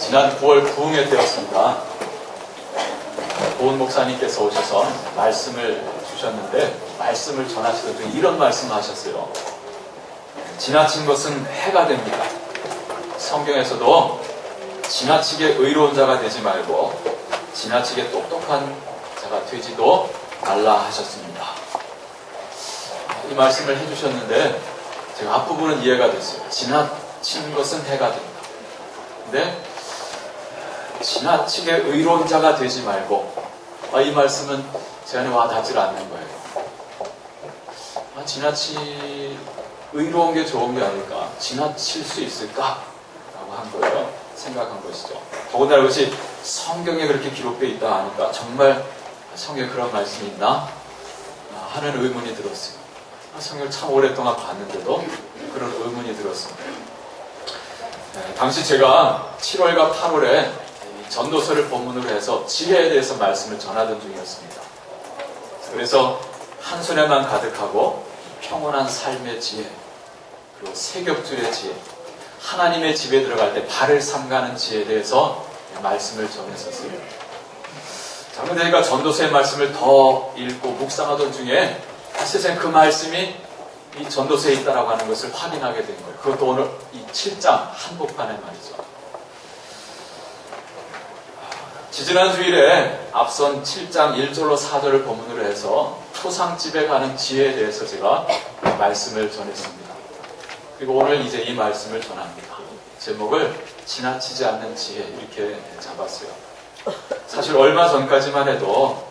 지난 9월 부흥회 때였습니다. 고은 목사님께서 오셔서 말씀을 주셨는데 말씀을 전하시던 중에 이런 말씀을 하셨어요. 지나친 것은 해가 됩니다. 성경에서도 지나치게 의로운 자가 되지 말고 지나치게 똑똑한 자가 되지도 말라 하셨습니다. 이 말씀을 해주셨는데 제가 앞부분은 이해가 됐어요. 지나친 것은 해가 된다. 근데 지나치게 의로운 자가 되지 말고 이 말씀은 제 안에 와닿질 않는 거예요. 지나치 의로운 게 좋은 게 아닐까? 지나칠 수 있을까? 라고 한 거예요. 생각한 것이죠. 더군다나 그것이 성경에 그렇게 기록되어 있다 하니까 정말 성경에 그런 말씀이 있나? 하는 의문이 들었어요. 성경을 참 오랫동안 봤는데도 그런 의문이 들었습니다. 당시 제가 7월과 8월에 전도서를 본문으로 해서 지혜에 대해서 말씀을 전하던 중이었습니다. 그래서 한손에만 가득하고 평온한 삶의 지혜, 그리고 세격줄의 지혜, 하나님의 집에 들어갈 때 발을 삼가는 지혜에 대해서 말씀을 전했었어요. 자, 그런데 제가 전도서의 말씀을 더 읽고 묵상하던 중에 사실은 그 말씀이 이 전도서에 있다라고 하는 것을 확인하게 된 거예요. 그것도 오늘 이 7장 한복판에 말이죠. 지지난 주일에 앞선 7장 1절로 4절을 본문으로 해서 초상집에 가는 지혜에 대해서 제가 말씀을 전했습니다. 그리고 오늘 이제 이 말씀을 전합니다. 제목을 지나치지 않는 지혜 이렇게 잡았어요. 사실 얼마 전까지만 해도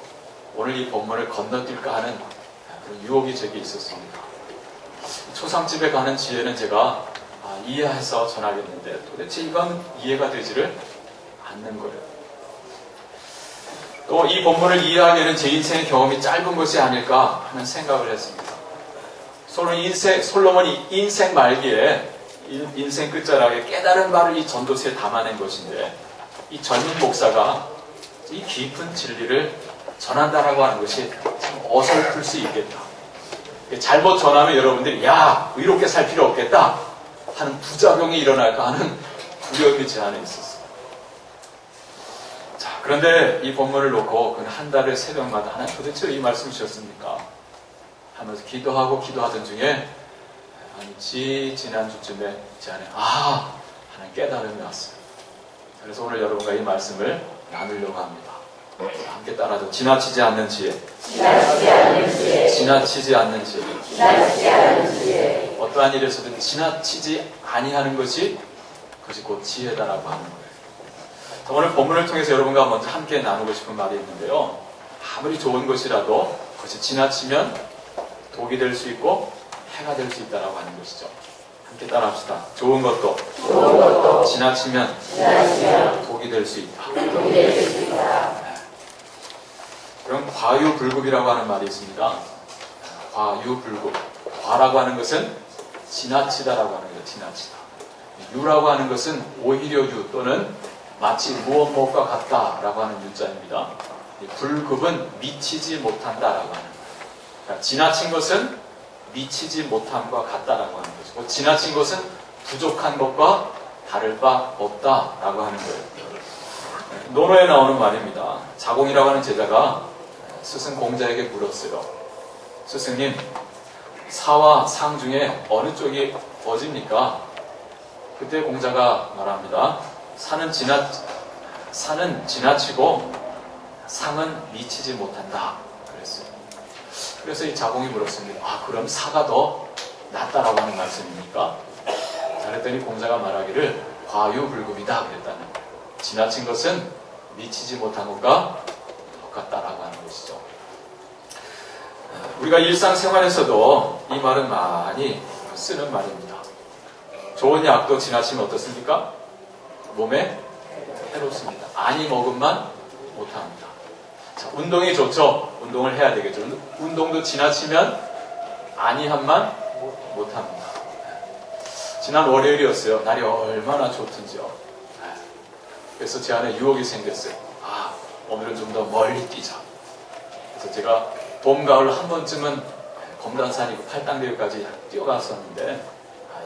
오늘 이 본문을 건너뛸까 하는 그런 유혹이 제게 있었습니다. 초상집에 가는 지혜는 제가 이해해서 전하겠는데 도대체 이건 이해가 되지를 않는 거예요. 또 이 본문을 이해하기에는 제 인생의 경험이 짧은 것이 아닐까 하는 생각을 했습니다. 솔로몬이 인생 말기에 인생 끝자락에 깨달은 바를 이 전도서에 담아낸 것인데 이 젊은 목사가 이 깊은 진리를 전한다라고 하는 것이 참 어설플 수 있겠다. 잘못 전하면 여러분들이 야 의롭게 살 필요 없겠다 하는 부작용이 일어날까 하는 두려움이 제 안에 있었어요. 자, 그런데 이 본문을 놓고 한 달에 새벽마다 하나님 도대체 이 말씀 주셨습니까? 하면서 기도하던 중에 지난주쯤에 제 안에 하는 깨달음이 왔어요. 그래서 오늘 여러분과 이 말씀을 나누려고 합니다. 함께 따라서 지나치지 않는 지혜. 지나치지 않는 지혜. 지나치지 않는 지혜. 지나치지 않는 지혜. 어떠한 일에서든 지나치지 아니하는 것이 그것이 곧 지혜다라고 하는 거예요. 자, 오늘 본문을 통해서 여러분과 먼저 함께 나누고 싶은 말이 있는데요. 아무리 좋은 것이라도 그것이 지나치면 독이 될 수 있고 해가 될 수 있다라고 하는 것이죠. 함께 따라합시다. 좋은 것도 지나치면 독이 될 수 있다. 그럼 과유불급이라고 하는 말이 있습니다. 과유불급. 과라고 하는 것은 지나치다라고 하는 거예요. 지나치다. 유라고 하는 것은 오히려 유 또는 마치 무엇과 같다라고 하는 유자입니다. 불급은 미치지 못한다라고 하는 거예요. 그러니까 지나친 것은 미치지 못함과 같다라고 하는 것이고 지나친 것은 부족한 것과 다를 바 없다라고 하는 거예요. 논어에 나오는 말입니다. 자공이라고 하는 제자가 스승 공자에게 물었어요. 스승님, 사와 상 중에 어느 쪽이 어집니까? 그때 공자가 말합니다. 산은 지나치고 상은 미치지 못한다. 그랬어요. 그래서 이 자공이 물었습니다. 그럼 사가 더 낫다라고 하는 말씀입니까? 그랬더니 공자가 말하기를 과유불급이다 그랬다는 거예요. 지나친 것은 미치지 못한 것과 똑같다라고 하는 것이죠. 우리가 일상생활에서도 이 말은 많이 쓰는 말입니다. 좋은 약도 지나치면 어떻습니까? 몸에 해롭습니다. 아니 먹음만 못합니다. 자, 운동이 좋죠. 운동을 해야 되겠죠. 운동도 지나치면 아니함만 못합니다. 지난 월요일이었어요. 날이 얼마나 좋든지요. 그래서 제 안에 유혹이 생겼어요. 오늘은 좀 더 멀리 뛰자. 그래서 제가 봄, 가을 한 번쯤은 검단산이고 팔당대교까지 뛰어갔었는데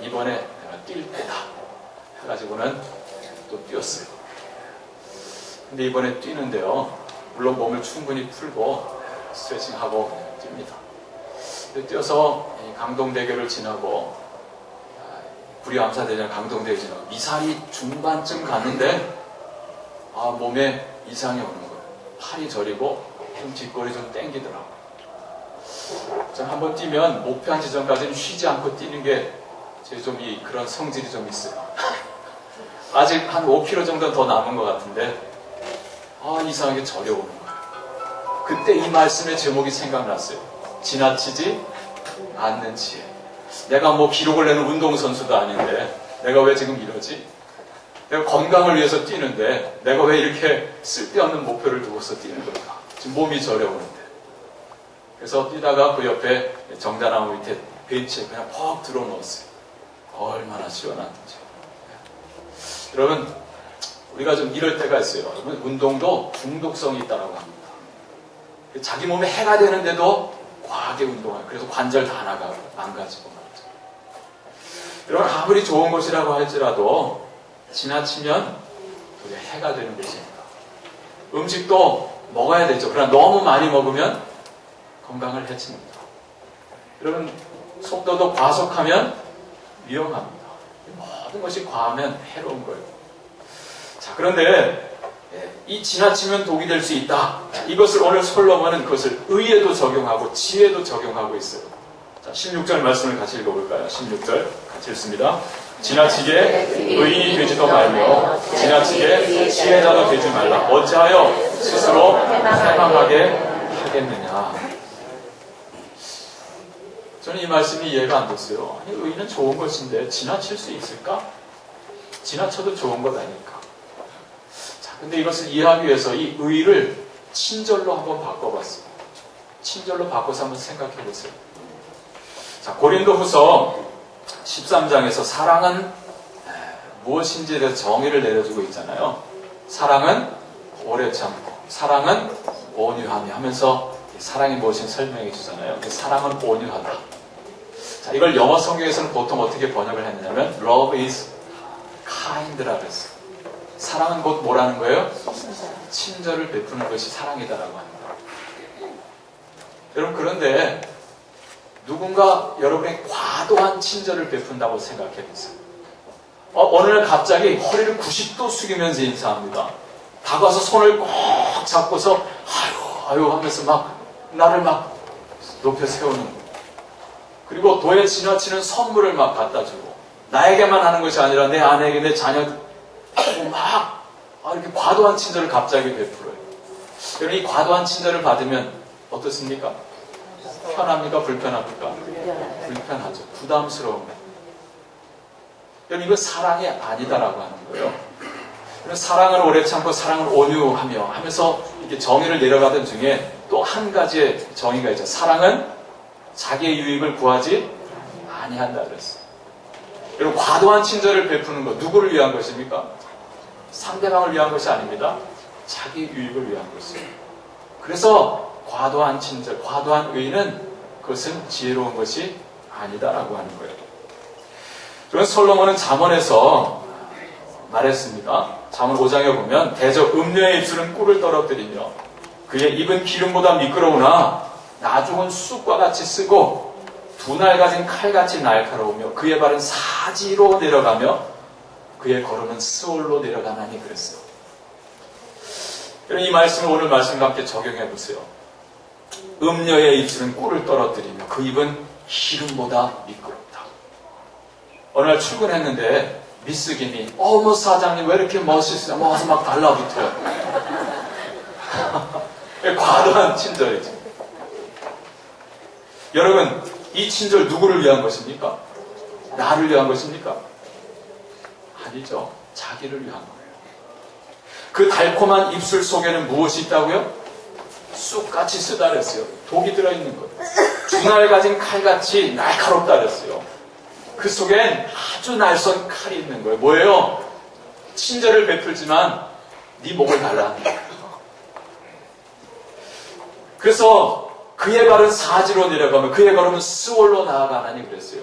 이번에 내가 뛸 때다 해가지고는 또 뛰었어요. 근데 이번에 뛰는데요. 물론 몸을 충분히 풀고 스트레칭하고 뜁니다. 뛰어서 강동대교를 지나고 구리암사대전 강동대교 지나고 미사리 중반쯤 갔는데 몸에 이상이 오는 거예요. 팔이 저리고 좀 뒷골이 좀 땡기더라고요. 전 한번 뛰면 목표한 지점까지는 쉬지 않고 뛰는 게 제 좀 그런 성질이 좀 있어요. 아직 한 5km 정도 더 남은 것 같은데 이상하게 저려오는 거예요. 그때 이 말씀의 제목이 생각났어요. 지나치지 않는 지혜. 내가 뭐 기록을 내는 운동선수도 아닌데 내가 왜 지금 이러지? 내가 건강을 위해서 뛰는데 내가 왜 이렇게 쓸데없는 목표를 두고서 뛰는 걸까? 지금 몸이 저려오는데. 그래서 뛰다가 그 옆에 정자나무 밑에 벤치에 그냥 퍽 들어놓았어요. 얼마나 시원한지. 여러분, 우리가 좀 이럴 때가 있어요. 여러분, 운동도 중독성이 있다고 합니다. 자기 몸에 해가 되는데도 과하게 운동해요. 그래서 관절 다 나가고 망가지고 말이죠. 여러분, 아무리 좋은 것이라고 할지라도 지나치면 그게 해가 되는 것입니다. 음식도 먹어야 되죠. 그러나 너무 많이 먹으면 건강을 해칩니다. 여러분, 속도도 과속하면 위험합니다. 모든 것이 과하면 해로운 거예요. 자, 그런데 이 지나치면 독이 될 수 있다. 이것을 오늘 솔로몬은 그것을 의에도 적용하고 지혜도 적용하고 있어요. 자, 16절 말씀을 같이 읽어볼까요? 16절 같이 읽습니다. 지나치게 의인이 되지도 말며 지나치게 지혜자도 되지 말라. 어찌하여 스스로 해방하게 하겠느냐. 저는 이 말씀이 이해가 안 됐어요. 아니, 의는 좋은 것인데 지나칠 수 있을까? 지나쳐도 좋은 것 아닐까? 자, 근데 이것을 이해하기 위해서 이 의를 친절로 한번 바꿔봤어요. 친절로 바꿔서 한번 생각해 보세요. 자, 고린도후서 13장에서 사랑은 무엇인지에 대해서 정의를 내려주고 있잖아요. 사랑은 오래 참고, 사랑은 온유하며 하면서 사랑이 무엇인지 설명해 주잖아요. 사랑은 온유하다. 자, 이걸 영어 성경에서는 보통 어떻게 번역을 했냐면 Love is kind라고 했어요. 사랑은 곧 뭐라는 거예요? 친절을 베푸는 것이 사랑이다라고 합니다. 여러분, 그런데 누군가 여러분의 과도한 친절을 베푼다고 생각해 보세요. 어느 날 갑자기 허리를 90도 숙이면서 인사합니다. 다가서 손을 꼭 잡고서 아유 하면서 나를 높여 세우는 거예요. 그리고 도에 지나치는 선물을 갖다 주고 나에게만 하는 것이 아니라 내 아내에게, 내 자녀 이렇게 과도한 친절을 갑자기 베풀어요. 여러분, 이 과도한 친절을 받으면 어떻습니까? 편합니까? 불편합니까? 불편하죠. 부담스러운 거예요. 여러분, 이거 사랑이 아니다라고 하는 거예요. 사랑을 오래 참고 사랑을 온유하며 하면서 이렇게 정의를 내려가던 중에 또 한 가지의 정의가 있죠. 사랑은 자기의 유익을 구하지 아니한다 그랬어요. 여러분, 과도한 친절을 베푸는 것 누구를 위한 것입니까? 상대방을 위한 것이 아닙니다. 자기 유익을 위한 것이에요. 그래서 과도한 친절, 과도한 의는 그것은 지혜로운 것이 아니다라고 하는 거예요. 그런 솔로몬은 잠언에서 말했습니다. 잠언 5장에 보면 대저 음녀의 입술은 꿀을 떨어뜨리며 그의 입은 기름보다 미끄러우나 나중은 쑥과 같이 쓰고 두 날 가진 칼같이 날카로우며 그의 발은 사지로 내려가며 그의 걸음은 스올로 내려가나니 그랬어요. 이 말씀을 오늘 말씀과 함께 적용해 보세요. 음녀의 입술은 꿀을 떨어뜨리며 그 입은 기름보다 미끄럽다. 어느 날 출근했는데 미스 김이 어머 사장님 왜 이렇게 멋있어요? 와서 달라붙어요. 과도한 친절이죠. 여러분, 이 친절 누구를 위한 것입니까? 나를 위한 것입니까? 아니죠. 자기를 위한 거예요. 그 달콤한 입술 속에는 무엇이 있다고요? 쑥같이 쓰다 그랬어요. 독이 들어있는 거예요. 주날 가진 칼같이 날카롭다 그랬어요. 그 속엔 아주 날선 칼이 있는 거예요. 뭐예요? 친절을 베풀지만 네 목을 달라는 거예요. 그래서 그의 발은 사지로 내려가며 그의 걸음은 스올로 나아가나니 그랬어요.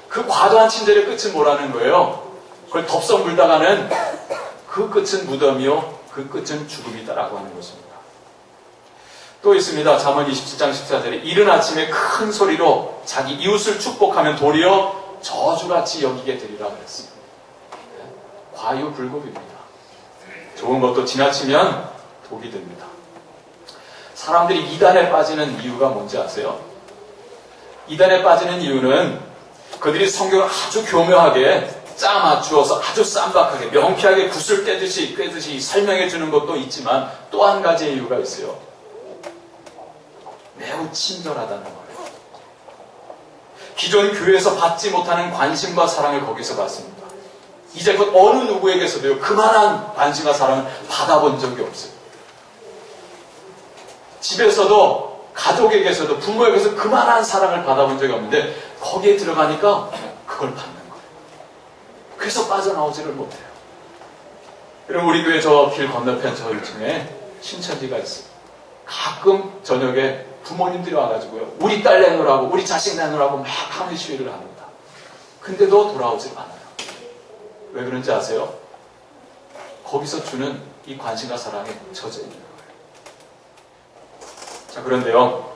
그 과도한 친절의 끝은 뭐라는 거예요? 그걸 덥석 물다가는 그 끝은 무덤이요 그 끝은 죽음이다라고 하는 것입니다. 또 있습니다. 잠언 27장 14절에 이른 아침에 큰 소리로 자기 이웃을 축복하면 도리어 저주같이 여기게 되리라 그랬습니다. 과유불급입니다. 좋은 것도 지나치면 독이 됩니다. 사람들이 이단에 빠지는 이유가 뭔지 아세요? 이단에 빠지는 이유는 그들이 성경을 아주 교묘하게 짜맞추어서 아주 쌈박하게 명쾌하게 붓을 꿰듯이 설명해 주는 것도 있지만 또 한 가지의 이유가 있어요. 매우 친절하다는 거예요. 기존 교회에서 받지 못하는 관심과 사랑을 거기서 받습니다. 이제껏 어느 누구에게서도요 그만한 관심과 사랑을 받아본 적이 없어요. 집에서도 가족에게서도 부모에게서 그만한 사랑을 받아본 적이 없는데 거기에 들어가니까 그걸 받는 거예요. 그래서 빠져나오지를 못해요. 여러분 우리 교회 저 길 건너편 저 1층에 신천지가 있어요. 가끔 저녁에 부모님들이 와가지고요 우리 딸 내놓으라고 우리 자식 내놓으라고 막 항의 시위를 합니다. 근데도 돌아오질 않아요. 왜 그런지 아세요? 거기서 주는 이 관심과 사랑에 젖어 있는 거예요. 자, 그런데요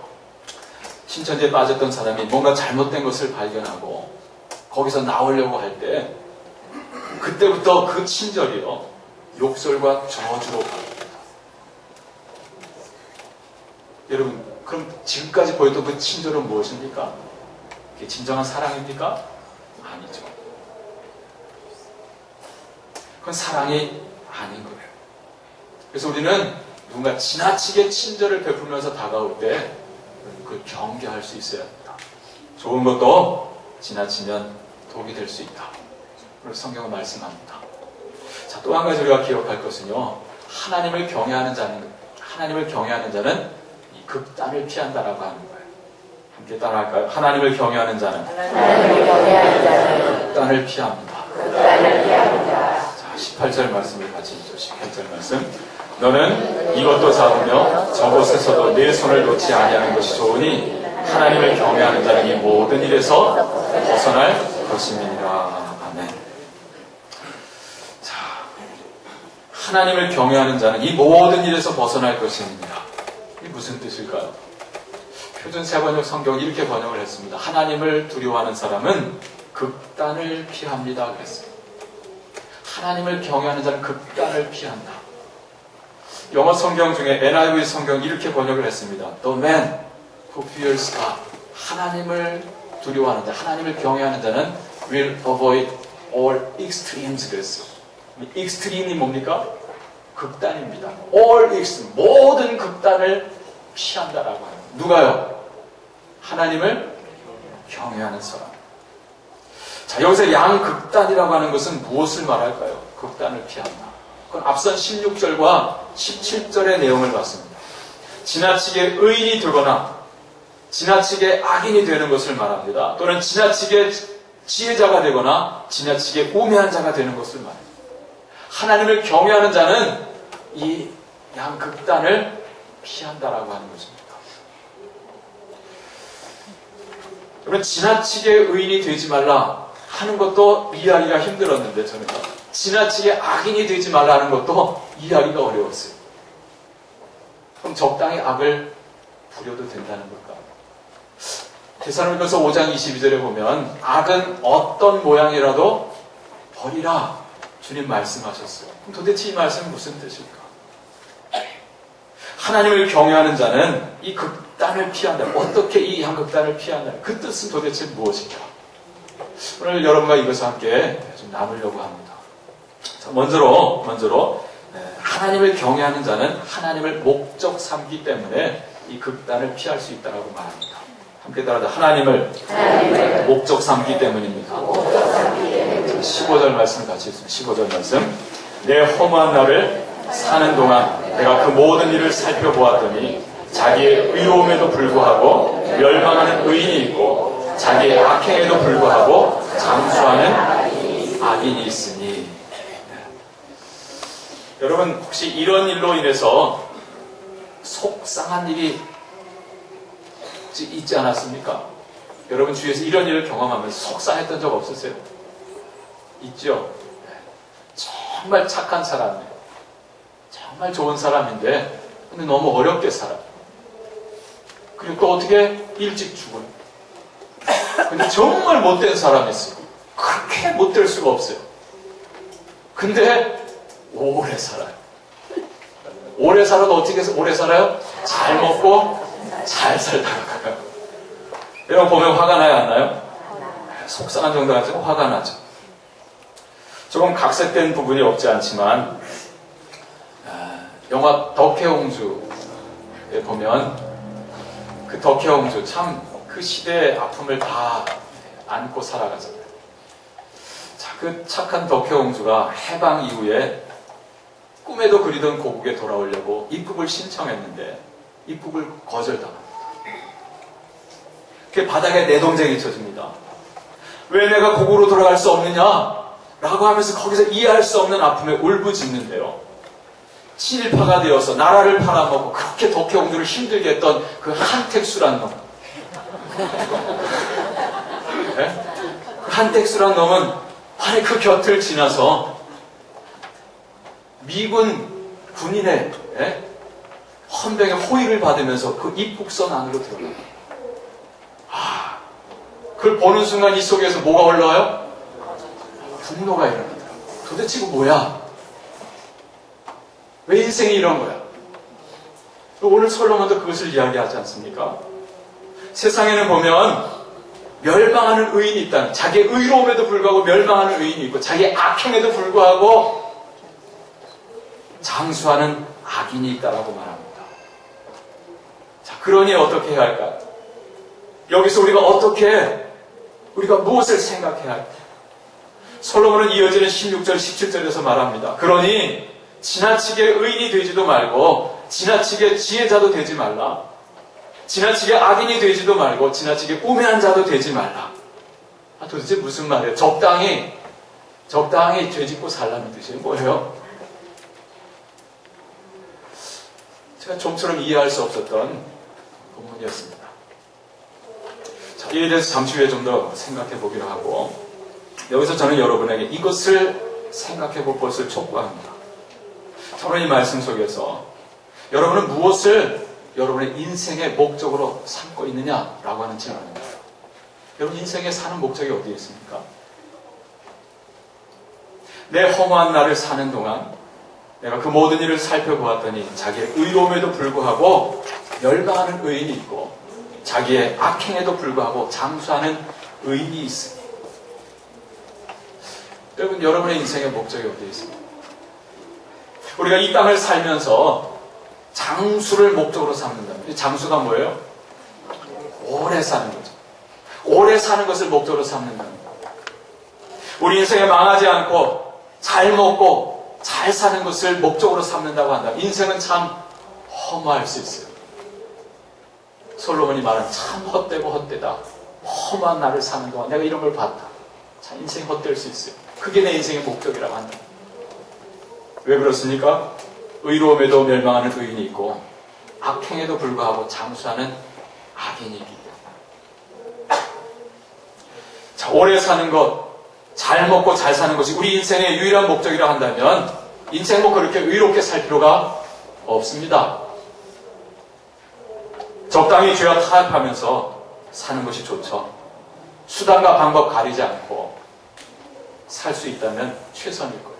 신천지에 빠졌던 사람이 뭔가 잘못된 것을 발견하고 거기서 나오려고 할 때 그때부터 그 친절이요 욕설과 저주로 바뀝니다. 여러분 그럼 지금까지 보였던 그 친절은 무엇입니까? 그게 진정한 사랑입니까? 아니죠. 그건 사랑이 아닌 거예요. 그래서 우리는 누군가 지나치게 친절을 베풀면서 다가올 때 그걸 경계할 수 있어야 합니다. 좋은 것도 지나치면 독이 될 수 있다. 그래서 성경은 말씀합니다. 자, 또 한 가지 우리가 기억할 것은요. 하나님을 경외하는 자는 이 극단을 피한다라고 하는 거예요. 함께 따라할까요? 하나님을 경외하는 자는 극단을 피합니다. 자, 18절 말씀을 같이 읽죠. 18절 말씀. 너는 이것도 잡으며 저것에서도 내 손을 놓지 아니하는 것이 좋으니 하나님을 경외하는 자는 이 모든 일에서 벗어날 것임이니라. 아멘. 자, 하나님을 경외하는 자는 이 모든 일에서 벗어날 것입니다. 이게 무슨 뜻일까요? 표준 세번역 성경 이렇게 번역을 했습니다. 하나님을 두려워하는 사람은 극단을 피합니다. 그랬어요. 하나님을 경외하는 자는 극단을 피한다. 영어 성경 중에 NIV 성경 이렇게 번역을 했습니다. The man who fears God. 하나님을 두려워하는 자, 하나님을 경외하는 자는 will avoid all extremes 그랬어요. extreme이 뭡니까? 극단입니다. all extreme, 모든 극단을 피한다라고 합니다. 누가요? 하나님을 경외하는 사람. 자, 여기서 양극단이라고 하는 것은 무엇을 말할까요? 극단을 피한다. 그건 앞선 16절과 17절의 내용을 봤습니다. 지나치게 의인이 되거나 지나치게 악인이 되는 것을 말합니다. 또는 지나치게 지혜자가 되거나 지나치게 우매한 자가 되는 것을 말합니다. 하나님을 경외하는 자는 이 양극단을 피한다라고 하는 것입니다. 여러분 지나치게 의인이 되지 말라 하는 것도 이해하기가 힘들었는데 저는 지나치게 악인이 되지 말라는 것도 이해하기가 어려웠어요. 그럼 적당히 악을 부려도 된다는 걸까? 데살로니가서 5장 22절에 보면 악은 어떤 모양이라도 버리라 주님 말씀하셨어요. 그럼 도대체 이 말씀은 무슨 뜻일까? 하나님을 경외하는 자는 이 극단을 피한다. 어떻게 이 양극단을 피한다. 그 뜻은 도대체 무엇일까? 오늘 여러분과 이것을 함께 좀 나누려고 합니다. 자, 먼저로 하나님을 경외하는 자는 하나님을 목적 삼기 때문에 이 극단을 피할 수 있다고 말합니다. 함께 따라서 하나님을 목적 삼기 때문입니다. 15절 말씀 같이 읽습니다. 15절 말씀. 내 허무한 날을 사는 동안 내가 그 모든 일을 살펴보았더니 자기의 의로움에도 불구하고 멸망하는 의인이 있고 자기의 악행에도 불구하고 장수하는 악인이 있으니. 여러분 혹시 이런 일로 인해서 속상한 일이 있지 않았습니까? 여러분 주위에서 이런 일을 경험하면서 속상했던 적 없으세요? 있죠? 정말 착한 사람이에요. 정말 좋은 사람인데 근데 너무 어렵게 살아. 그리고 또 어떻게 일찍 죽어요. 근데 정말 못된 사람이 있어요. 그렇게 못될 수가 없어요. 근데 오래 살아요. 오래 살아도 어떻게 오래 살아요? 잘 먹고 잘 살다가 가요. 여러분 보면 화가 나요, 안 나요? 속상한 정도가 아니고 화가 나죠. 조금 각색된 부분이 없지 않지만 영화 덕혜옹주에 보면 그 덕혜옹주 참 그 시대의 아픔을 다 안고 살아가잖아요. 자, 그 착한 덕혜옹주가 해방 이후에 꿈에도 그리던 고국에 돌아오려고 입국을 신청했는데 입국을 거절당합니다. 그 바닥에 내동쟁이 쳐집니다. 왜 내가 고국으로 돌아갈 수 없느냐? 라고 하면서 거기서 이해할 수 없는 아픔에 울부짖는데요. 친일파가 되어서 나라를 팔아먹고 그렇게 덕혜옹주를 힘들게 했던 그 한택수란 놈. 네? 한택수란 놈은 아니 그 곁을 지나서 미군 군인의 헌병의 호의를 받으면서 그 입국선 안으로 들어가요. 그걸 보는 순간 이 속에서 뭐가 올라와요? 분노가 일어나더라고요. 도대체 이거 뭐야? 왜 인생이 이런 거야? 오늘 솔로몬도 그것을 이야기하지 않습니까? 세상에는 보면 멸망하는 의인이 있다는, 자기의 의로움에도 불구하고 멸망하는 의인이 있고 자기의 악행에도 불구하고 장수하는 악인이 있다라고 말합니다. 자, 그러니 어떻게 해야 할까? 여기서 우리가 무엇을 생각해야 할까? 솔로몬은 이어지는 16절, 17절에서 말합니다. 그러니 지나치게 의인이 되지도 말고 지나치게 지혜자도 되지 말라. 지나치게 악인이 되지도 말고 지나치게 우매한 자도 되지 말라. 도대체 무슨 말이에요? 적당히 죄짓고 살라는 뜻이에요. 뭐예요? 제가 좀처럼 이해할 수 없었던 본문이었습니다. 자, 이에 대해서 잠시 후에 좀 더 생각해 보기로 하고, 여기서 저는 여러분에게 이것을 생각해 볼 것을 촉구합니다. 저는 이 말씀 속에서 여러분은 무엇을 여러분의 인생의 목적으로 삼고 있느냐라고 하는 질문입니다. 여러분 인생에 사는 목적이 어디에 있습니까? 내 허무한 날을 사는 동안 내가 그 모든 일을 살펴보았더니 자기의 의로움에도 불구하고 멸망하는 의인이 있고 자기의 악행에도 불구하고 장수하는 의인이 있습니다. 여러분의 인생의 목적이 어디에 있습니까? 우리가 이 땅을 살면서 장수를 목적으로 삼는다. 장수가 뭐예요? 오래 사는 거죠. 오래 사는 것을 목적으로 삼는다. 우리 인생에 망하지 않고 잘 먹고 잘 사는 것을 목적으로 삼는다고 한다. 인생은 참 허무할 수 있어요. 솔로몬이 말한 참 헛되고 헛되다. 허무한 날을 사는 동안 내가 이런 걸 봤다. 참 인생이 헛될 수 있어요. 그게 내 인생의 목적이라고 한다. 왜 그렇습니까? 의로움에도 멸망하는 의인이 있고 악행에도 불구하고 장수하는 악인이 있기 때문에. 자, 오래 사는 것, 잘 먹고 잘 사는 것이 우리 인생의 유일한 목적이라 한다면 인생 뭐 그렇게 의롭게 살 필요가 없습니다. 적당히 죄와 타협하면서 사는 것이 좋죠. 수단과 방법 가리지 않고 살 수 있다면 최선일 거예요.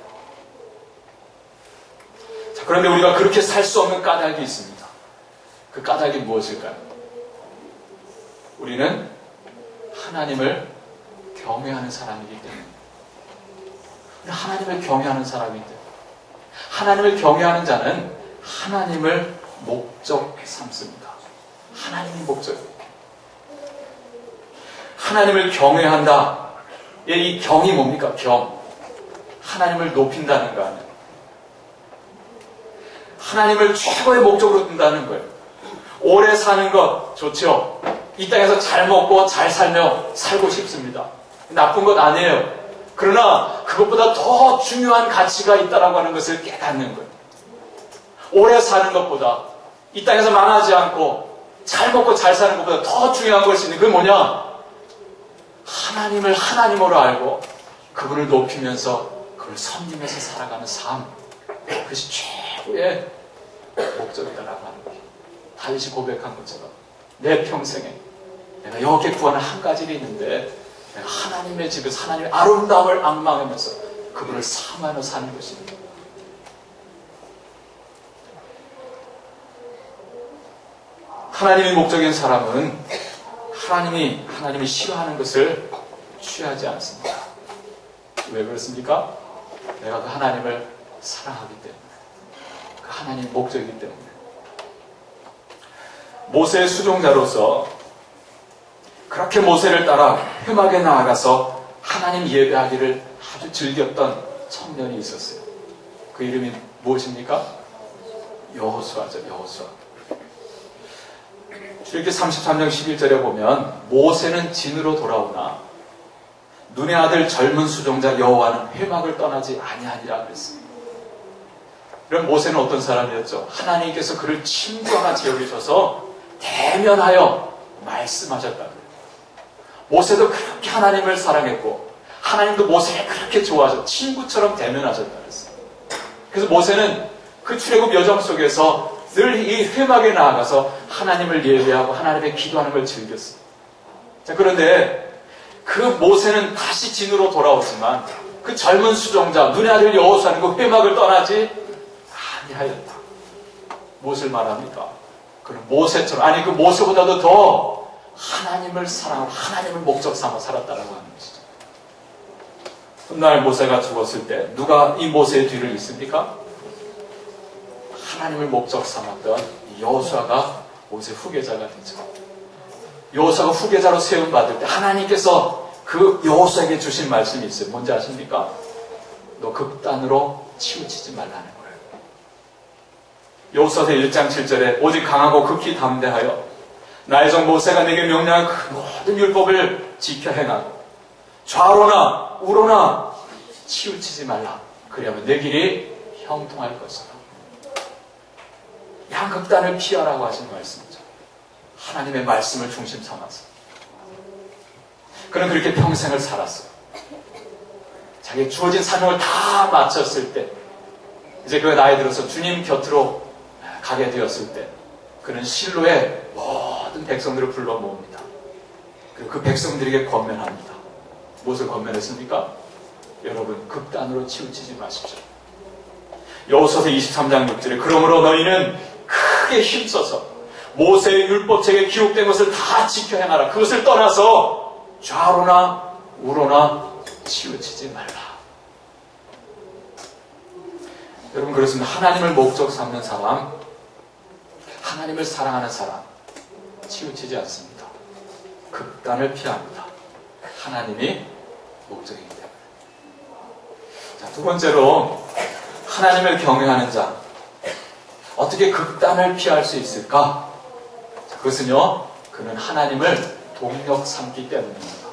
자, 그런데 우리가 그렇게 살 수 없는 까닭이 있습니다. 그 까닭이 무엇일까요? 우리는 하나님을 경외하는 사람이기 때문에. 하나님을 경외하는 사람이기 때문에. 하나님을 경외하는 자는 하나님을 목적 삼습니다. 하나님이 목적입니다. 하나님을 경외한다. 이 경이 뭡니까? 경. 하나님을 높인다는 거 아니에요. 하나님을 최고의 목적으로 둔다는 거예요. 오래 사는 것 좋죠. 이 땅에서 잘 먹고 잘 살며 살고 싶습니다. 나쁜 것 아니에요. 그러나 그것보다 더 중요한 가치가 있다라고 하는 것을 깨닫는 거예요. 오래 사는 것보다 이 땅에서 망하지 않고 잘 먹고 잘 사는 것보다 더 중요한 것이 있는 그게 뭐냐? 하나님을 하나님으로 알고 그분을 높이면서 그걸 섬기면서 살아가는 삶. 그것이 최고의 목적이다라고 하는 거예요. 다윗이 고백한 것처럼 내 평생에 내가 여기에 구하는 한 가지 일이 있는데 내가 하나님의 집에서 하나님의 아름다움을 앙망하면서 그분을 사모하며 사는 것입니다. 하나님의 목적인 사람은 하나님이 싫어하는 것을 취하지 않습니다. 왜 그렇습니까? 내가 그 하나님을 사랑하기 때문에, 그 하나님의 목적이기 때문에. 모세의 수종자로서 그렇게 모세를 따라 흠하게 나아가서 하나님 예배하기를 아주 즐겼던 청년이 있었어요. 그 이름이 무엇입니까? 여호수아죠. 여호수아. 출애굽기 33장 11절에 보면 모세는 진으로 돌아오나 눈의 아들 젊은 수종자 여호와는 회막을 떠나지 아니하니라 그랬습니다. 그럼 모세는 어떤 사람이었죠? 하나님께서 그를 친구와 같이 여기셔서 대면하여 말씀하셨다. 모세도 그렇게 하나님을 사랑했고 하나님도 모세를 그렇게 좋아하셔 친구처럼 대면하셨다 그랬어요. 그래서 모세는 그 출애굽 여정 속에서 늘 이 회막에 나아가서 하나님을 예배하고 하나님의 기도하는 걸 즐겼어요. 자, 그런데 그 모세는 다시 진으로 돌아오지만 그 젊은 수종자 눈의 아들 여호수아는 그 회막을 떠나지 아니하였다. 무엇을 말합니까? 그는 모세처럼, 아니 그 모세보다도 더 하나님을 사랑하고 하나님을 목적 삼아 살았다라고 하는 것이죠. 훗날 모세가 죽었을 때 누가 이 모세의 뒤를 잇습니까? 하나님을 목적 삼았던 여호수아가 모세 후계자가 되죠. 여호수아가 후계자로 세움받을 때 하나님께서 그 여호수아에게 주신 말씀이 있어요. 뭔지 아십니까? 너 극단으로 치우치지 말라는 거예요. 여호수아서 1장 7절에 오직 강하고 극히 담대하여 나의 종 모세가 내게 명령한 그 모든 율법을 지켜 행하고 좌로나 우로나 치우치지 말라. 그리하면 내 길이 형통할 것이다. 양극단을 피하라고 하신 말씀이죠. 하나님의 말씀을 중심 삼아서. 그는 그렇게 평생을 살았어요. 자기 주어진 사명을 다 마쳤을 때, 이제 그 나이 들어서 주님 곁으로 가게 되었을 때, 그는 실로에 모든 백성들을 불러 모읍니다. 그리고 그 백성들에게 권면합니다. 무엇을 권면했습니까? 여러분, 극단으로 치우치지 마십시오. 여호수아서 23장 6절에 그러므로 너희는 크게 힘써서 모세의 율법책에 기록된 것을 다 지켜 행하라. 그것을 떠나서 좌로나 우로나 치우치지 말라. 여러분, 그렇습니다. 하나님을 목적 삼는 사람, 하나님을 사랑하는 사람 치우치지 않습니다. 극단을 피합니다. 하나님이 목적이기 때문에. 자, 두 번째로 하나님을 경외하는 자, 어떻게 극단을 피할 수 있을까? 자, 그것은요, 그는 하나님을 동력 삼기 때문입니다.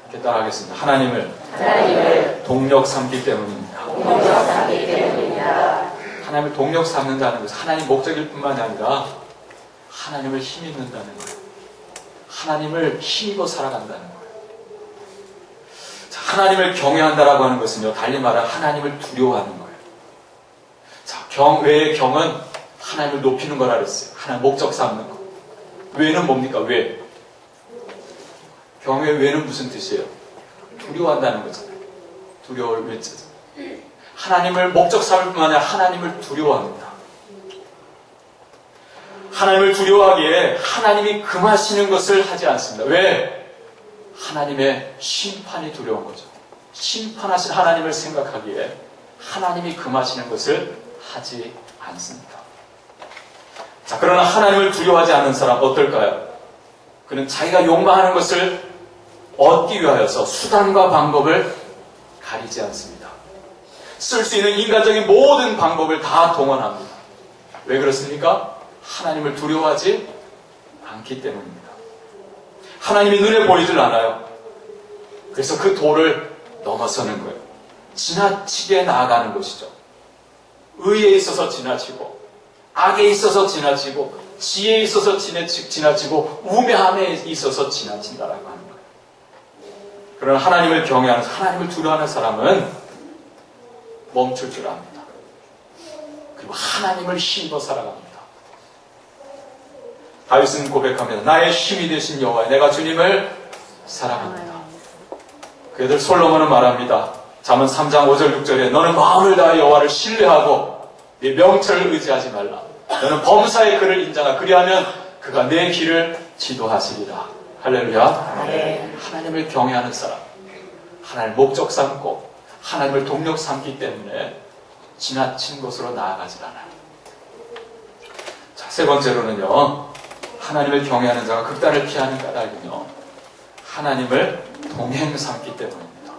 이렇게 따라하겠습니다. 하나님을 동력 삼기 때문입니다. 하나님을 동력 삼는다는 것은 하나님 목적일 뿐만이 아니라 하나님을 힘입는다는 거예요. 하나님을 힘입어 살아간다는 거예요. 자, 하나님을 경외한다라고 하는 것은요, 달리 말하면 하나님을 두려워하는 거예요. 자, 외의 경은 하나님을 높이는 거라 그랬어요. 하나님 목적 삼는 거. 외는 뭡니까? 외. 경외 외는 무슨 뜻이에요? 두려워한다는 거잖아요. 두려울 외자죠. 하나님을 목적 삼을 뿐만 아니라 하나님을 두려워합니다. 하나님을 두려워하기에 하나님이 금하시는 것을 하지 않습니다. 왜? 하나님의 심판이 두려운 거죠. 심판하신 하나님을 생각하기에 하나님이 금하시는 것을 하지 않습니다. 자, 그러나 하나님을 두려워하지 않는 사람 어떨까요? 그는 자기가 욕망하는 것을 얻기 위하여서 수단과 방법을 가리지 않습니다. 쓸 수 있는 인간적인 모든 방법을 다 동원합니다. 왜 그렇습니까? 하나님을 두려워하지 않기 때문입니다. 하나님이 눈에 보이질 않아요. 그래서 그 도를 넘어서는 거예요. 지나치게 나아가는 것이죠. 의에 있어서 지나치고, 악에 있어서 지나치고, 지혜에 있어서 지나치고, 우매함에 있어서 지나친다라고 하는 거예요. 그러나 하나님을 경외하는, 하나님을 두려워하는 사람은 멈출 줄 압니다. 그리고 그리고 하나님을 힘입어 살아갑니다. 다윗은 고백합니다. 나의 힘이 되신 여호와, 내가 주님을 사랑합니다. 그 애들 솔로몬은 말합니다. 잠언 3장 5절 6절에 너는 마음을 다해 여호와를 신뢰하고 네 명철을 의지하지 말라. 너는 범사의 그를 인정하라. 그리하면 그가 내 길을 지도하시리라. 할렐루야. 네. 하나님을 경외하는 사람, 하나님을 목적 삼고 하나님을 동력 삼기 때문에 지나친 곳으로 나아가질 않아요. 자, 세 번째로는요, 하나님을 경외하는 자가 극단을 피하는 까닭은요, 하나님을 동행 삼기 때문입니다.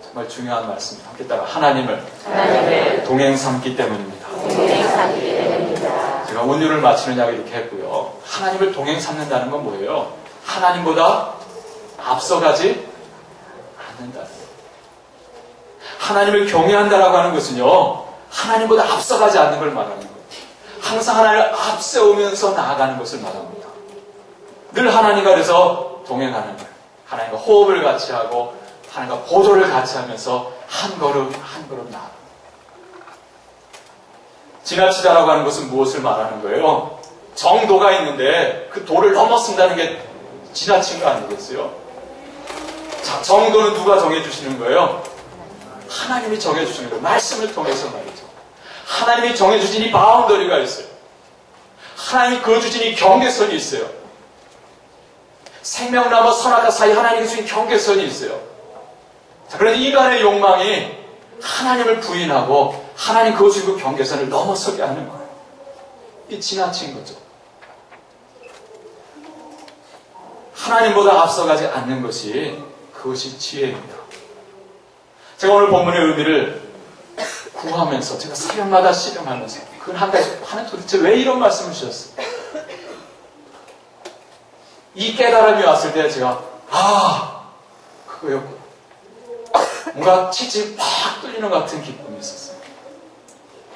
정말 중요한 말씀입니다. 함께 따라 하나님을 동행 삼기 때문입니다. 제가 온유를 맞추느냐고 이렇게 했고요. 하나님을 동행 삼는다는 건 뭐예요? 하나님보다 앞서가지 않는다. 하나님을 경외한다라고 하는 것은요, 하나님보다 앞서가지 않는 걸 말하는 거예요. 항상 하나님을 앞세우면서 나아가는 것을 말합니다. 늘 하나님과 그래서 동행하는 거예요. 하나님과 호흡을 같이 하고 하나님과 보조를 같이 하면서 한 걸음 한 걸음 나아갑니다. 지나치다라고 하는 것은 무엇을 말하는 거예요? 정도가 있는데 그 도를 넘어선다는 게 지나친 거 아니겠어요? 자, 정도는 누가 정해주시는 거예요? 하나님이 정해주시는 거예요. 말씀을 통해서 말이죠. 하나님이 정해주신 이 바운더리가 있어요. 하나님이 그어주신 이 경계선이 있어요. 생명나무 선악과 사이 하나님이 주신 경계선이 있어요. 자, 그런데 인간의 욕망이 하나님을 부인하고 하나님 그어주신 그 경계선을 넘어서게 하는 거예요. 이게 지나친 거죠. 하나님보다 앞서가지 않는 것이 그것이 지혜입니다. 제가 오늘 본문의 의미를 구하면서 제가 새벽마다 실험하면서 그걸 한 가지 하나님 도대체 왜 이런 말씀을 주셨어요? 이 깨달음이 왔을 때 제가 그거였구나. 뭔가 치치 팍 뚫리는 것 같은 기쁨이 있었어요.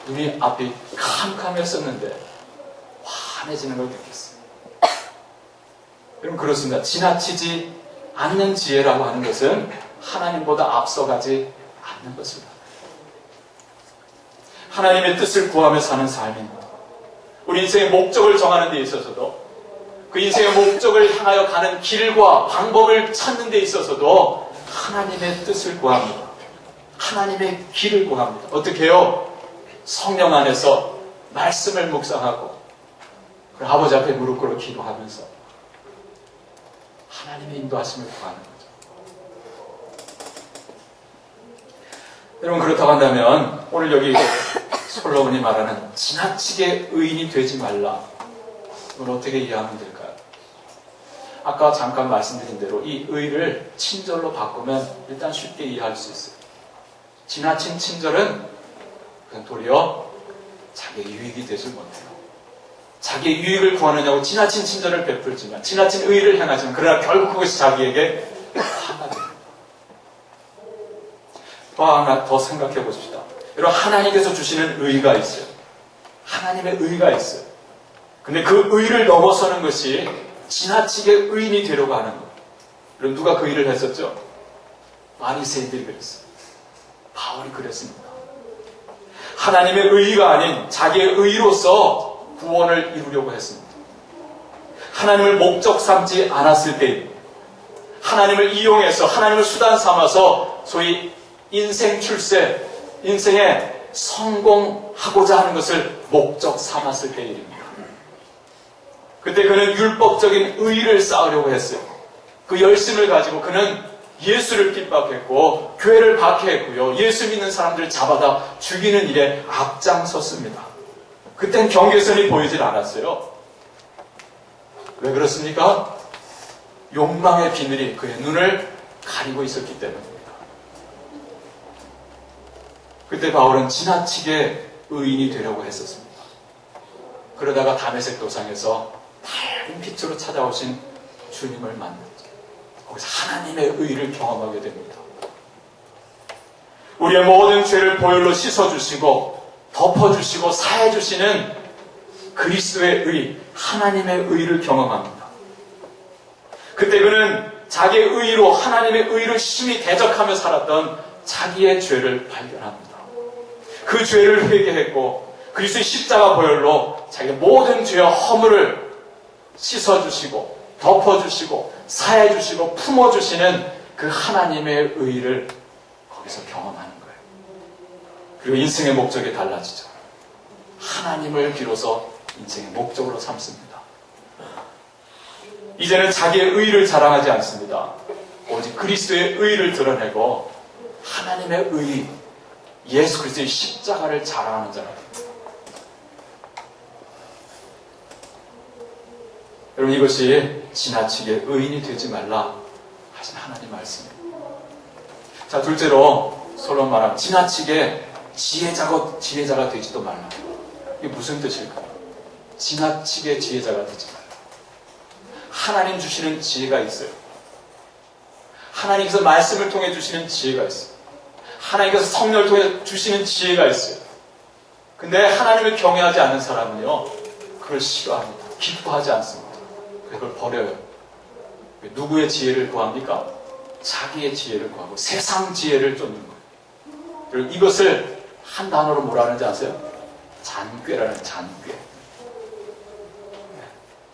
눈이 앞이 캄캄했었는데 환해지는 걸 느꼈어요. 여러분 그렇습니다. 지나치지 않는 지혜라고 하는 것은 하나님보다 앞서가지 않는 것입니다. 하나님의 뜻을 구하며 사는 삶입니다. 우리 인생의 목적을 정하는 데 있어서도 그 인생의 목적을 향하여 가는 길과 방법을 찾는 데 있어서도 하나님의 뜻을 구합니다. 하나님의 길을 구합니다. 어떻게 해요? 성령 안에서 말씀을 묵상하고 그리고 아버지 앞에 무릎 꿇어 기도하면서 하나님의 인도하심을 구하는 거죠. 여러분 그렇다고 한다면 오늘 여기 솔로몬이 말하는 지나치게 의인이 되지 말라. 이걸 어떻게 이해하면 될까요? 아까 잠깐 말씀드린 대로 이 의를 친절로 바꾸면 일단 쉽게 이해할 수 있어요. 지나친 친절은 그냥 도리어 자기의 유익이 되지 못해요. 자기의 유익을 구하느냐고 지나친 친절을 베풀지만 지나친 의를 행하지만 그러나 결국 그것이 자기에게 화가 됩니다. 또 하나 더 생각해 보십시다. 여러분 하나님께서 주시는 의가 있어요. 하나님의 의가 있어요. 근데 그 의를 넘어서는 것이 지나치게 의인이 되려고 하는 거예요. 여러분 누가 그 일을 했었죠? 바리새인들이 그랬어요. 바울이 그랬습니다. 하나님의 의가 아닌 자기의 의로서 구원을 이루려고 했습니다. 하나님을 목적 삼지 않았을 때 하나님을 이용해서 하나님을 수단 삼아서 소위 인생 출세, 인생에 성공하고자 하는 것을 목적 삼았을 때 일입니다. 그때 그는 율법적인 의의를 쌓으려고 했어요. 그 열심을 가지고 그는 예수를 핍박했고 교회를 박해했고요. 예수 믿는 사람들을 잡아다 죽이는 일에 앞장섰습니다. 그땐 경계선이 보이질 않았어요. 왜 그렇습니까? 욕망의 비늘이 그의 눈을 가리고 있었기 때문입니다. 그때 바울은 지나치게 의인이 되려고 했었습니다. 그러다가 다메섹 도상에서 밝은 빛으로 찾아오신 주님을 만났죠. 거기서 하나님의 의를 경험하게 됩니다. 우리의 모든 죄를 보혈로 씻어주시고 덮어주시고 사해주시는 그리스도의 의, 하나님의 의를 경험합니다. 그때 그는 자기의 의로 하나님의 의를 심히 대적하며 살았던 자기의 죄를 발견합니다. 그 죄를 회개했고 그리스도의 십자가 보혈로 자기의 모든 죄와 허물을 씻어주시고 덮어주시고 사해주시고 품어주시는 그 하나님의 의를 거기서 경험하는 거예요. 그리고 인생의 목적이 달라지죠. 하나님을 비로소 인생의 목적으로 삼습니다. 이제는 자기의 의를 자랑하지 않습니다. 오직 그리스도의 의를 드러내고 하나님의 의, 예수 그리스도의 십자가를 자랑하는 자가 됩니다. 여러분, 이것이 지나치게 의인이 되지 말라 하신 하나님 말씀입니다. 자, 둘째로 솔로몬 말하면 지나치게 지혜자가 되지도 말라. 이게 무슨 뜻일까요? 지나치게 지혜자가 되지 말라. 하나님 주시는 지혜가 있어요. 하나님께서 말씀을 통해 주시는 지혜가 있어요. 하나님께서 성령을 통해 주시는 지혜가 있어요. 근데 하나님을 경외하지 않는 사람은요, 그걸 싫어합니다. 기뻐하지 않습니다. 그걸 버려요. 누구의 지혜를 구합니까? 자기의 지혜를 구하고 세상 지혜를 쫓는 거예요. 그리고 이것을 한 단어로 뭐라 하는지 아세요? 잔꾀라는 잔꾀.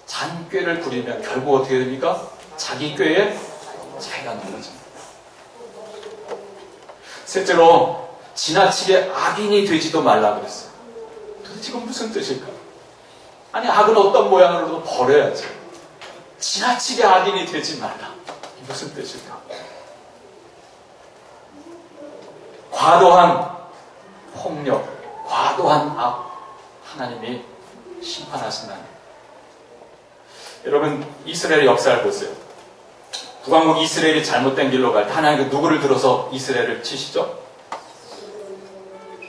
잔꾀를 부리면 결국 어떻게 됩니까? 자기 꾀에 자기가 넘어집니다. 셋째로 지나치게 악인이 되지도 말라 그랬어요. 도대체 이건 무슨 뜻일까? 아니, 악은 어떤 모양으로도 버려야지. 지나치게 악인이 되지 말라. 이게 무슨 뜻일까? 과도한 폭력, 과도한 악, 하나님이 심판하신다는 거예요. 여러분, 이스라엘의 역사를 보세요. 북왕국 이스라엘이 잘못된 길로 갈 때 하나님은 누구를 들어서 이스라엘을 치시죠?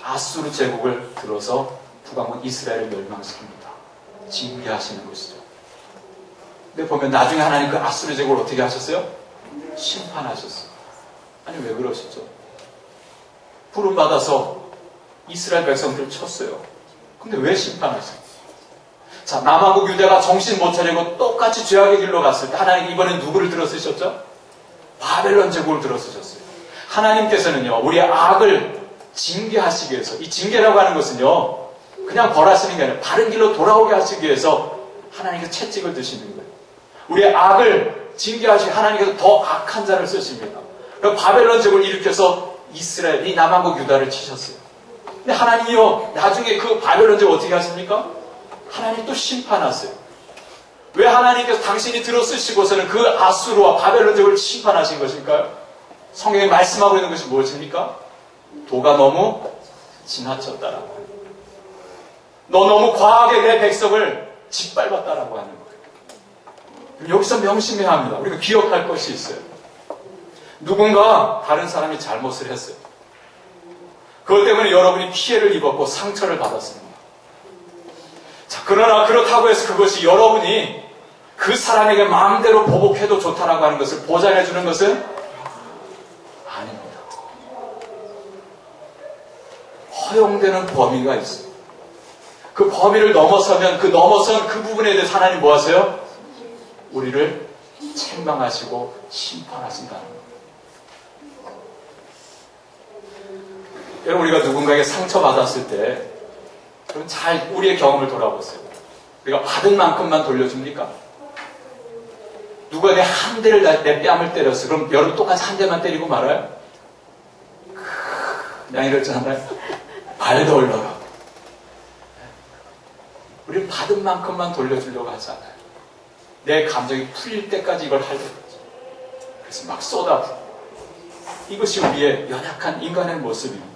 아수르 제국을 들어서 북왕국 이스라엘을 멸망시킵니다. 징계하시는 것이죠. 근데 보면 나중에 하나님 그 아수르 제국을 어떻게 하셨어요? 심판하셨어요. 아니, 왜 그러시죠? 부름받아서 이스라엘 백성들을 쳤어요. 근데 왜 심판하셨어요? 자, 남한국 유대가 정신 못 차리고 똑같이 죄악의 길로 갔을 때 하나님 이번엔 누구를 들어쓰셨죠? 바벨론 제국을 들어쓰셨어요. 하나님께서는요, 우리의 악을 징계하시기 위해서, 이 징계라고 하는 것은요, 그냥 벌하시는 게 아니라 바른 길로 돌아오게 하시기 위해서 하나님께서 채찍을 드시는 거예요. 우리의 악을 징계하시기 하나님께서 더 악한 자를 쓰십니다. 그럼 바벨론 제국을 일으켜서 이스라엘, 이 남한국 유다를 치셨어요. 근데 하나님이요, 나중에 그 바벨론 제국을 어떻게 하십니까? 하나님 또 심판하세요. 왜 하나님께서 당신이 들어쓰시고서는 그 아수르와 바벨론 제국을 심판하신 것일까요? 성경에 말씀하고 있는 것이 무엇입니까? 도가 너무 지나쳤다라고 하는 거예요. 너 너무 과하게 내 백성을 짓밟았다라고 하는 거예요. 여기서 명심해야 합니다. 우리가 기억할 것이 있어요. 누군가 다른 사람이 잘못을 했어요. 그것 때문에 여러분이 피해를 입었고 상처를 받았습니다. 자, 그러나 그렇다고 해서 그것이 여러분이 그 사람에게 마음대로 보복해도 좋다라고 하는 것을 보장해 주는 것은 아닙니다. 허용되는 범위가 있어요. 그 범위를 넘어서면 넘어선 그 부분에 대해서 하나님 뭐 하세요? 우리를 책망하시고 심판하신다는 거예요. 여러분, 우리가 누군가에게 상처받았을 때 그럼 잘 우리의 경험을 돌아보세요. 우리가 받은 만큼만 돌려줍니까? 누가 내 한 대를 내 뺨을 때렸어. 그럼 여러분 똑같이 한 대만 때리고 말아요? 그냥 이랬잖아요. 발도 올라가. 우리는 받은 만큼만 돌려주려고 하지 않아요. 내 감정이 풀릴 때까지 이걸 하려고 하죠. 그래서 막 쏟아부어. 이것이 우리의 연약한 인간의 모습입니다.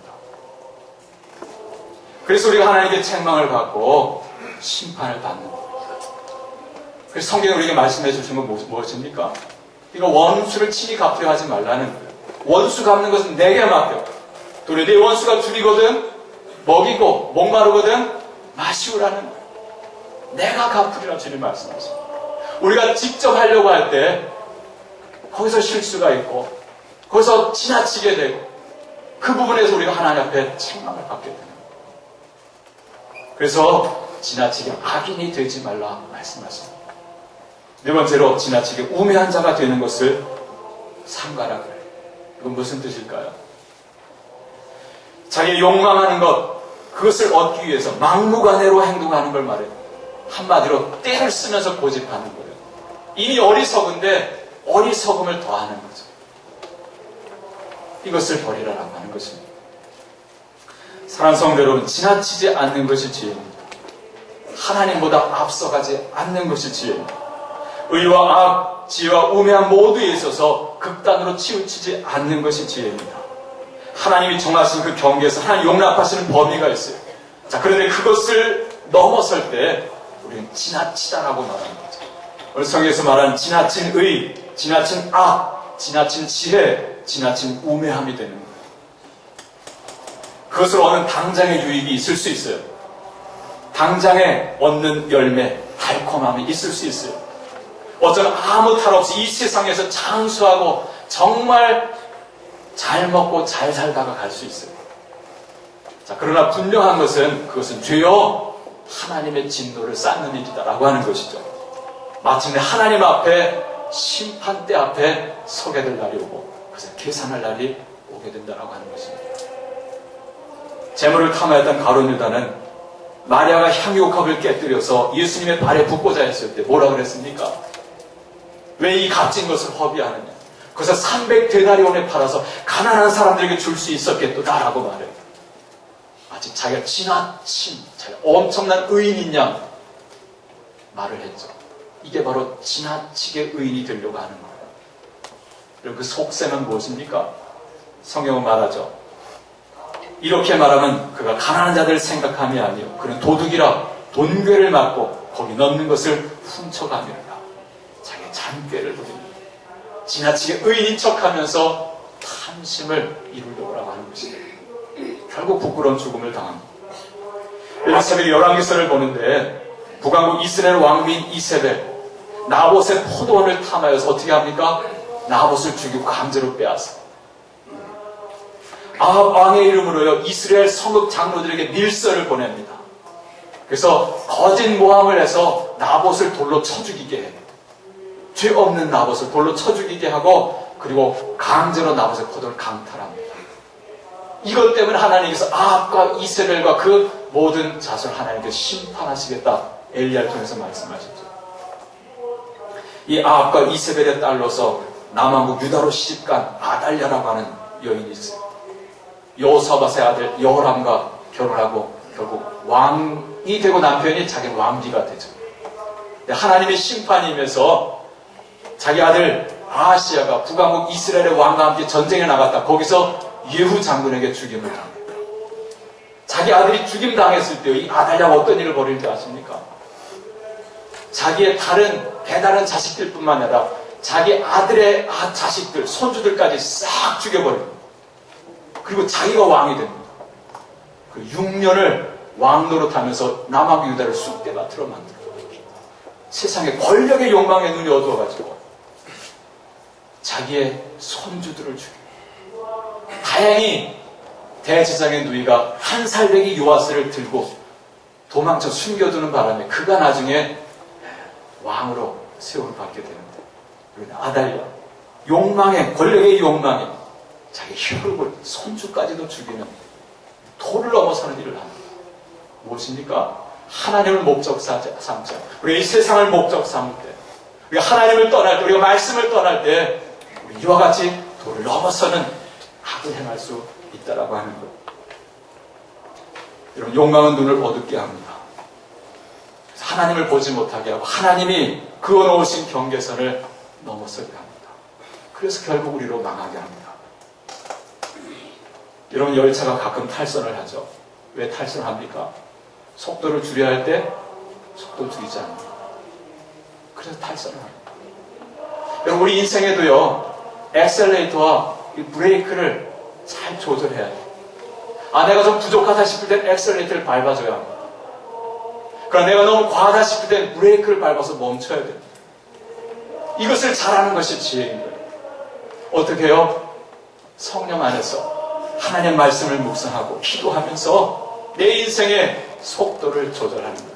그래서 우리가 하나님께 책망을 받고 심판을 받는 겁니다. 그래서 성경이 우리에게 말씀해 주신 건 무엇입니까? 이거 원수를 친히 갚으려 하지 말라는 거예요. 원수 갚는 것은 내게 맡겨. 또 내 원수가 줄이거든 먹이고 목마르거든 마시우라는 거예요. 내가 갚으리라 주님 말씀하십니다. 우리가 직접 하려고 할 때 거기서 실수가 있고 거기서 지나치게 되고 그 부분에서 우리가 하나님 앞에 책망을 받게 됩니다. 그래서 지나치게 악인이 되지 말라 말씀하십니다. 네 번째로 지나치게 우매한 자가 되는 것을 삼가라 그래요. 이건 무슨 뜻일까요? 자기 욕망하는 것, 그것을 얻기 위해서 막무가내로 행동하는 걸 말해요. 한마디로 때를 쓰면서 고집하는 거예요. 이미 어리석은데 어리석음을 더하는 거죠. 이것을 버리라라고 하는 것입니다. 사랑하는 성도 여러분, 지나치지 않는 것이 지혜입니다. 하나님보다 앞서가지 않는 것이 지혜입니다. 의와 악, 지혜와 우매한 모두에 있어서 극단으로 치우치지 않는 것이 지혜입니다. 하나님이 정하신 그 경계에서 하나님 용납하시는 범위가 있어요. 자, 그런데 그것을 넘어설 때 우리는 지나치다라고 말하는 거죠. 오늘 성경에서 말하는 지나친 의, 지나친 악, 지나친 지혜, 지나친 우매함이 되는 거예요. 그것을 얻는 당장의 유익이 있을 수 있어요. 당장에 얻는 열매, 달콤함이 있을 수 있어요. 어쩌면 아무 탈 없이 이 세상에서 장수하고 정말 잘 먹고 잘 살다가 갈 수 있어요. 자, 그러나 분명한 것은 그것은 죄요 하나님의 진노를 쌓는 일이다라고 하는 것이죠. 마침내 하나님 앞에 심판대 앞에 서게 될 날이 오고 그래서 계산할 날이 오게 된다라고 하는 것입니다. 재물을 탐하였던 가룟 유다는 마리아가 향유컵을 깨뜨려서 예수님의 발에 붓고자 했을 때 뭐라 그랬습니까? 왜 이 값진 것을 허비하느냐? 그래서 300데나리온에 팔아서 가난한 사람들에게 줄 수 있었겠다라고 말해요. 마치 자기가 지나친, 자기가 엄청난 의인인 양 말을 했죠. 이게 바로 지나치게 의인이 되려고 하는 거예요. 그리고 그 속셈은 무엇입니까? 성경은 말하죠. 이렇게 말하면 그가 가난한 자들을 생각함이 아니요 그는 도둑이라 돈괴를 맞고 거기 넣는 것을 훔쳐가느라 자기의 잔꾀를 부립니다. 지나치게 의인인 척하면서 탐심을 이루려고 하는 것입니다. 결국 부끄러운 죽음을 당합니다. 엘리사벳이 열왕기서를 보는데 북왕국 이스라엘 왕비인 이세벨 나봇의 포도원을 탐하여서 어떻게 합니까? 나봇을 죽이고 강제로 빼앗아 아합 왕의 이름으로요 이스라엘 성읍 장로들에게 밀서를 보냅니다. 그래서 거짓 모함을 해서 나봇을 돌로 쳐 죽이게 해요. 죄 없는 나봇을 돌로 쳐 죽이게 하고 그리고 강제로 나봇의 포도를 강탈합니다. 이것 때문에 하나님께서 아합과 이세벨과 그 모든 자손을 하나님께서 심판하시겠다 엘리야를 통해서 말씀하셨죠. 이 아합과 이세벨의 딸로서 남왕국 유다로 시집간 아달랴라고 하는 여인이 있어요. 여호사밧의 아들 여호람과 결혼하고 결국 왕이 되고 남편이 자기 왕비가 되죠. 하나님의 심판이 임해서 자기 아들 아하시야가 북왕국 이스라엘의 왕과 함께 전쟁에 나갔다. 거기서 예후 장군에게 죽임을 당해요. 자기 아들이 죽임 당했을 때 이 아달랴가 어떤 일을 벌일 줄 아십니까? 자기의 다른 배다른 자식들뿐만 아니라 자기 아들의 자식들, 손주들까지 싹 죽여버립니다. 그리고 자기가 왕이 됩니다. 그 6년을 왕 노릇하면서 남왕국 유다를 쑥대밭으로 만들어요. 세상에 권력의 욕망에 눈이 어두워가지고 자기의 손주들을 죽여요. 다행히 대제사장의 누이가 한 살배기 요아스를 들고 도망쳐 숨겨두는 바람에 그가 나중에 왕으로 세움을 받게 되는데 아달랴 욕망에 권력의 욕망에 자기 혈육을 손주까지도 죽이는 도를 넘어서는 일을 합니다. 무엇입니까? 하나님을 목적 삼자. 우리가 이 세상을 목적 삼을 때 우리가 하나님을 떠날 때 우리가 말씀을 떠날 때 우리 이와 같이 도를 넘어서는 악을 행할 수 있다라고 하는 것. 여러분 욕망은 눈을 어둡게 합니다. 하나님을 보지 못하게 하고 하나님이 그어놓으신 경계선을 넘어서게 합니다. 그래서 결국 우리로 망하게 합니다. 여러분 열차가 가끔 탈선을 하죠. 왜 탈선합니까? 속도를 줄여야 할 때 속도를 줄이지 않습니다. 그래서 탈선을 합니다. 여러분 우리 인생에도요 엑셀레이터와 브레이크를 잘 조절해야 해요. 내가 좀 부족하다 싶을 땐 엑셀레이터를 밟아줘야 합니다. 그러나 내가 너무 과하다 싶을 땐 브레이크를 밟아서 멈춰야 됩니다. 이것을 잘하는 것이 지혜인 거예요. 어떻게 해요? 성령 안에서 하나님의 말씀을 묵상하고 기도하면서 내 인생의 속도를 조절하는 거예요.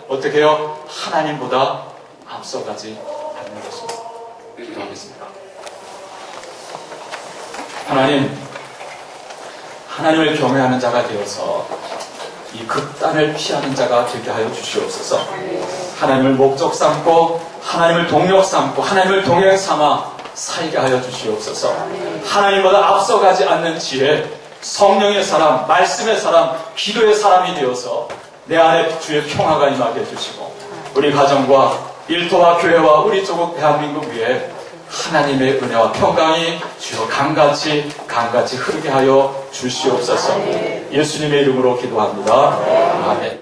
어떻게 해요? 하나님보다 앞서가지 않는 것입니다. 기도하겠습니다. 하나님을 경외하는 자가 되어서 이 극단을 피하는 자가 되게 하여 주시옵소서. 하나님을 목적 삼고 하나님을 동력 삼고 하나님을 동행 삼아 살게 하여 주시옵소서. 하나님보다 앞서가지 않는 지혜, 성령의 사람, 말씀의 사람, 기도의 사람이 되어서 내 안에 주의 평화가 임하게 해주시고 우리 가정과 일터와 교회와 우리 조국 대한민국 위에 하나님의 은혜와 평강이 주여 강같이 흐르게 하여 주시옵소서. 예수님의 이름으로 기도합니다. 아멘.